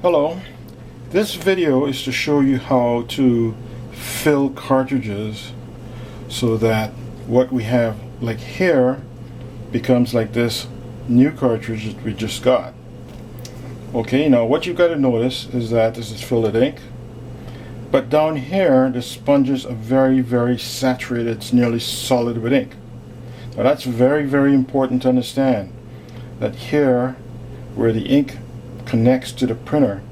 Hello, this video is to show you how to fill cartridges so that what we have like here becomes like this new cartridge that we just got. Okay, now what you've got to notice is that this is filled with ink, but down here the sponges are very saturated. It's nearly solid with ink. Now that's very important to understand, that here where the ink connects to the printer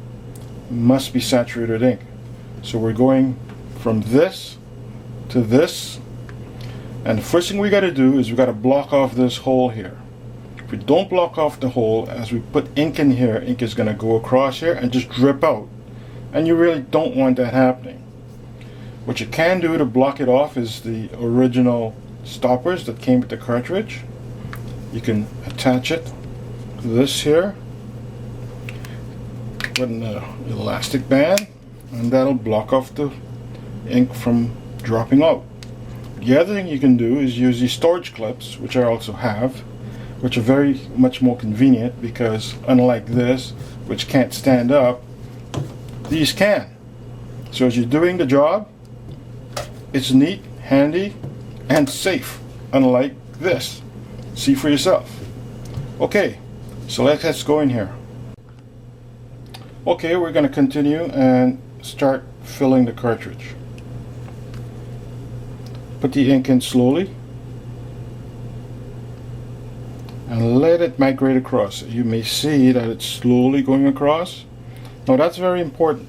must be saturated with ink. So we're going from this to this, and the first thing we got to do is we got to block off this hole here. If we don't block off the hole, as we put ink in here, ink is going to go across here and just drip out, and you really don't want that happening. What you can do to block it off is the original stoppers that came with the cartridge. You can attach it to this here with an elastic band, and that'll block off the ink from dropping out. The other thing you can do is use these storage clips, which I also have, which are very much more convenient, because unlike this, which can't stand up, these can. So as you're doing the job, it's neat, handy, and safe, unlike this. See for yourself. Okay, so let's get going here. Okay, we're going to continue and start filling the cartridge. Put the ink in slowly and let it migrate across. You may see that it's slowly going across. Now that's very important.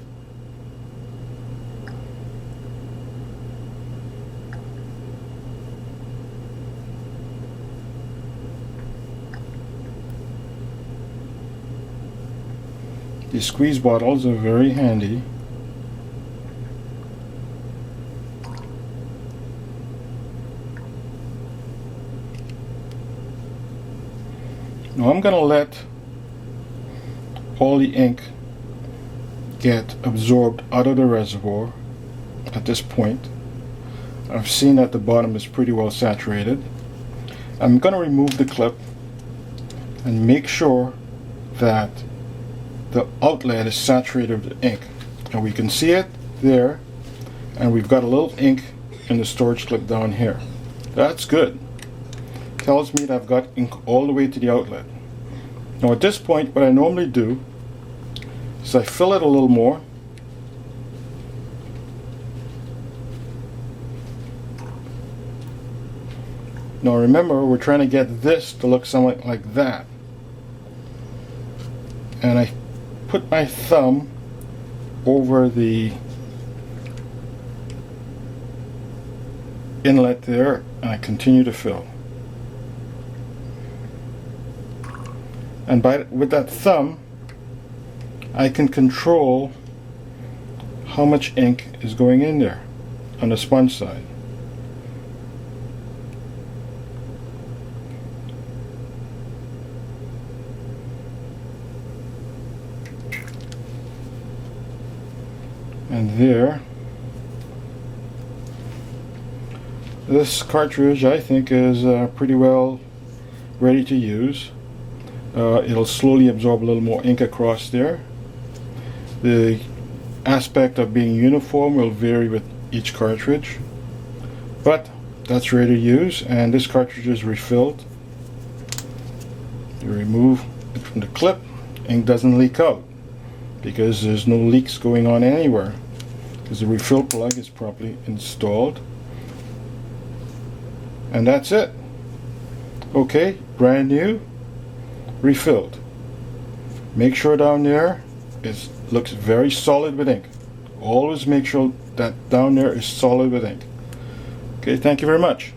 These squeeze bottles are very handy. Now I'm going to let all the ink get absorbed out of the reservoir at this point. I've seen that the bottom is pretty well saturated. I'm going to remove the clip and make sure that the outlet is saturated with ink, and we can see it there, and we've got a little ink in the storage clip down here. That's good. Tells me that I've got ink all the way to the outlet. Now at this point, what I normally do is I fill it a little more, now remember, we're trying to get this to look somewhat like that, and I put my thumb over the inlet there, and I continue to fill. And with that thumb, I can control how much ink is going in there on the sponge side. And there, this cartridge I think is pretty well ready to use. It'll slowly absorb a little more ink across there. The aspect of being uniform will vary with each cartridge, but that's ready to use, and this cartridge is refilled. You remove it from the clip, ink doesn't leak out, because there's no leaks going on anywhere, because the refill plug is properly installed. And that's it. Okay, brand new, refilled. Make sure down there it looks very solid with ink. Always make sure that down there is solid with ink. Okay, thank you very much.